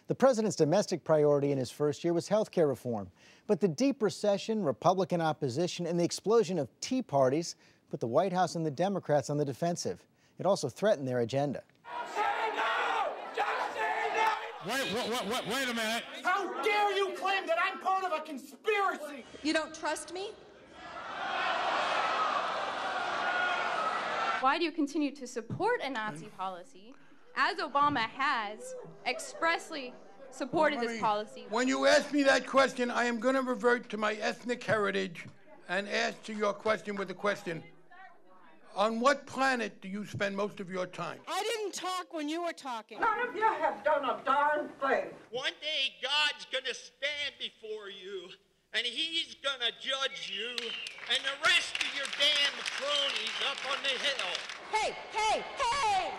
The president's domestic priority in his first year was health care reform. But the deep recession, Republican opposition, and the explosion of Tea parties put the White House and the Democrats on the defensive. It also threatened their agenda. Say no! Just say no! Wait a minute. How dare you claim that I'm part of a conspiracy? You don't trust me? Why do you continue to support a Nazi policy, as Obama has expressly supported this policy? When you ask me that question, I am going to revert to my ethnic heritage and answer your question with a question. On what planet do you spend most of your time? I didn't talk when you were talking. None of you have done a darn thing. One day God's going to stand before you, and he's going to judge you and the rest of your damn cronies up on the hill. Hey, hey, hey!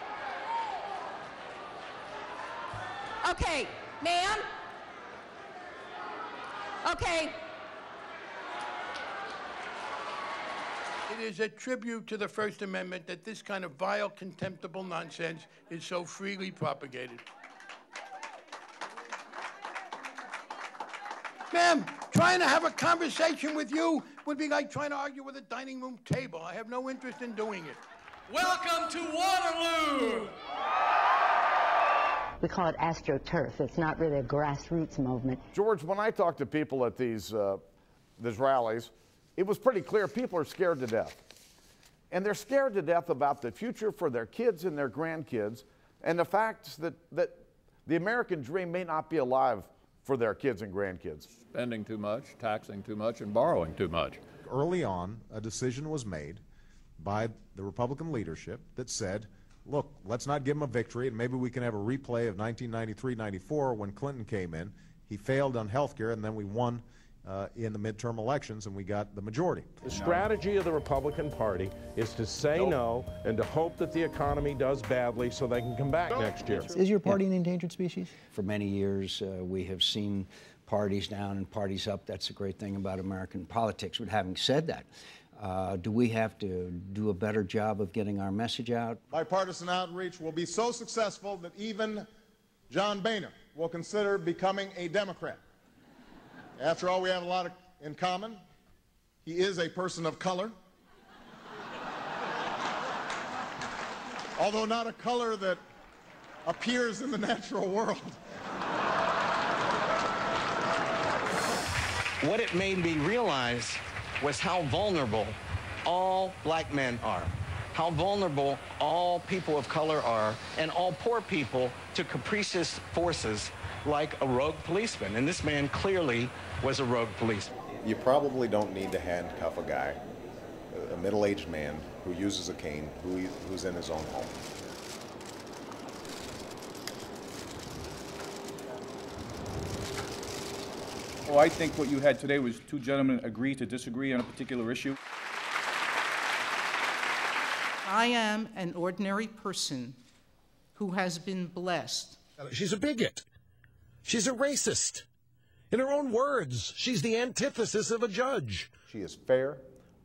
Okay, ma'am. Okay. It is a tribute to the First Amendment that this kind of vile, contemptible nonsense is so freely propagated. Ma'am, trying to have a conversation with you would be like trying to argue with a dining room table. I have no interest in doing it. Welcome to Waterloo! We call it AstroTurf. It's not really a grassroots movement. George, when I talk to people at these rallies, it was pretty clear people are scared to death. And they're scared to death about the future for their kids and their grandkids, and the fact that the American dream may not be alive for their kids and grandkids. Spending too much, taxing too much, and borrowing too much. Early on, a decision was made by the Republican leadership that said, look, let's not give him a victory, and maybe we can have a replay of 1993-94 when Clinton came in. He failed on health care, and then we won in the midterm elections, and we got the majority. The strategy of the Republican Party is to say no and to hope that the economy does badly so they can come back next year. Is your party an endangered species? For many years, we have seen parties down and parties up. That's a great thing about American politics. But having said that, do we have to do a better job of getting our message out? Bipartisan outreach will be so successful that even John Boehner will consider becoming a Democrat. After all, we have a lot in common. He is a person of color. Although not a color that appears in the natural world. What it made me realize was how vulnerable all black men are, how vulnerable all people of color are, and all poor people to capricious forces like a rogue policeman. And this man clearly was a rogue policeman. You probably don't need to handcuff a guy, a middle-aged man who uses a cane, who's in his own home. Oh, I think what you had today was two gentlemen agree to disagree on a particular issue. I am an ordinary person who has been blessed. She's a bigot. She's a racist. In her own words, she's the antithesis of a judge. She is fair,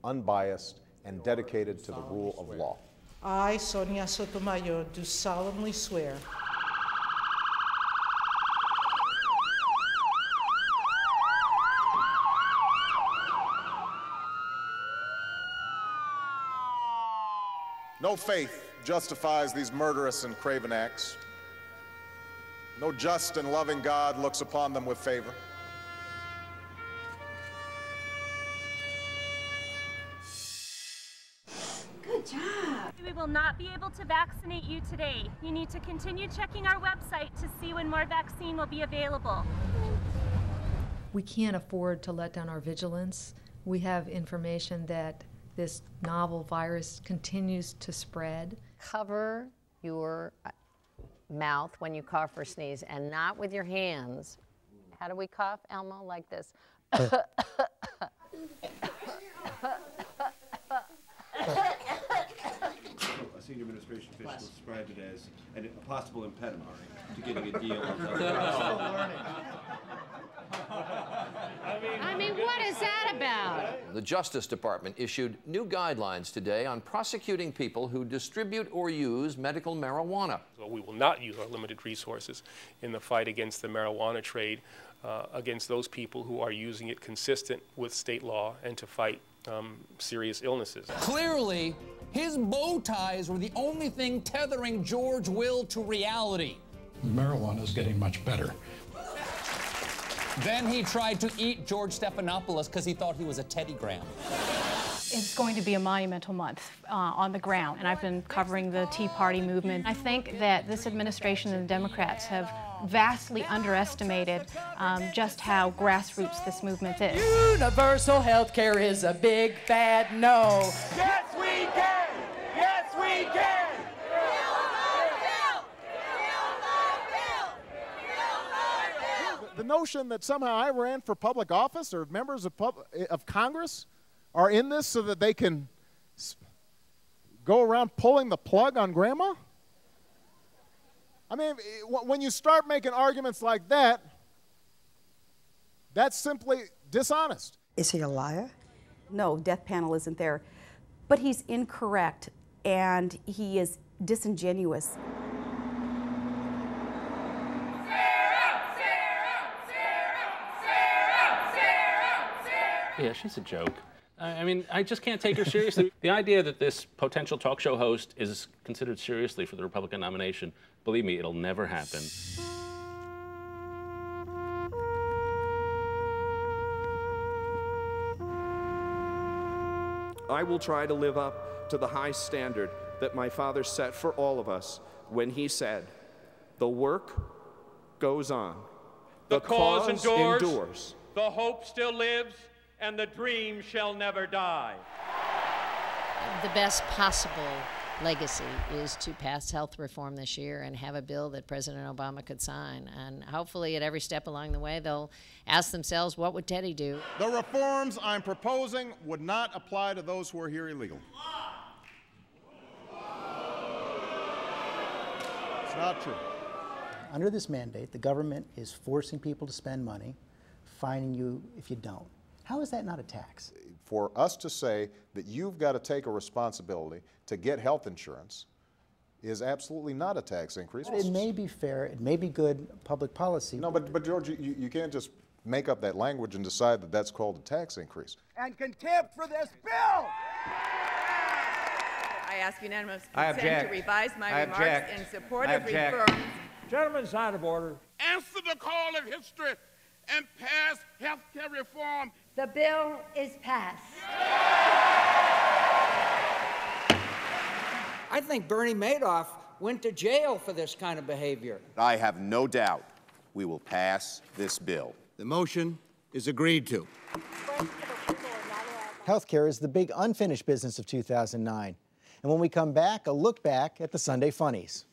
unbiased, and dedicated to the rule of law. I, Sonia Sotomayor, do solemnly swear. No faith justifies these murderous and craven acts. No just and loving God looks upon them with favor. Good job. We will not be able to vaccinate you today. You need to continue checking our website to see when more vaccine will be available. We can't afford to let down our vigilance. We have information that this novel virus continues to spread. Cover your mouth when you cough or sneeze, and not with your hands. How do we cough, Elmo? Like this. A senior administration official described it as a possible impediment to getting a deal. I mean, what is that about? The Justice Department issued new guidelines today on prosecuting people who distribute or use medical marijuana. So we will not use our limited resources in the fight against the marijuana trade, against those people who are using it consistent with state law and to fight serious illnesses. Clearly, his bow ties were the only thing tethering George Will to reality. Marijuana is getting much better. Then he tried to eat George Stephanopoulos because he thought he was a Teddy Graham. It's going to be a monumental month on the ground, and I've been covering the Tea Party movement. I think that this administration and the Democrats have vastly underestimated just how grassroots this movement is. Universal health care is a big bad no. Yes, we can! Yes, we can! The notion that somehow I ran for public office or members of Congress are in this so that they can go around pulling the plug on grandma? I mean, when you start making arguments like that, that's simply dishonest. Is he a liar? No, death panel isn't there. But he's incorrect, and he is disingenuous. Yeah, she's a joke. I mean, I just can't take her seriously. The idea that this potential talk show host is considered seriously for the Republican nomination, believe me, it'll never happen. I will try to live up to the high standard that my father set for all of us when he said, "The work goes on. The cause endures. The hope still lives, and the dream shall never die." The best possible legacy is to pass health reform this year and have a bill that President Obama could sign. And hopefully at every step along the way, they'll ask themselves, what would Teddy do? The reforms I'm proposing would not apply to those who are here illegally. It's not true. Under this mandate, the government is forcing people to spend money, fining you if you don't. How is that not a tax? For us to say that you've got to take a responsibility to get health insurance is absolutely not a tax increase. But it may be fair, it may be good public policy. No, but George, you can't just make up that language and decide that that's called a tax increase. And contempt for this bill! I ask unanimous I consent object. to revise my I remarks object. in support I of object. reforms. Gentlemen's out of order. Answer the call of history and pass health care reform. The bill is passed. I think Bernie Madoff went to jail for this kind of behavior. I have no doubt we will pass this bill. The motion is agreed to. Healthcare is the big unfinished business of 2009. And when we come back, a look back at the Sunday Funnies.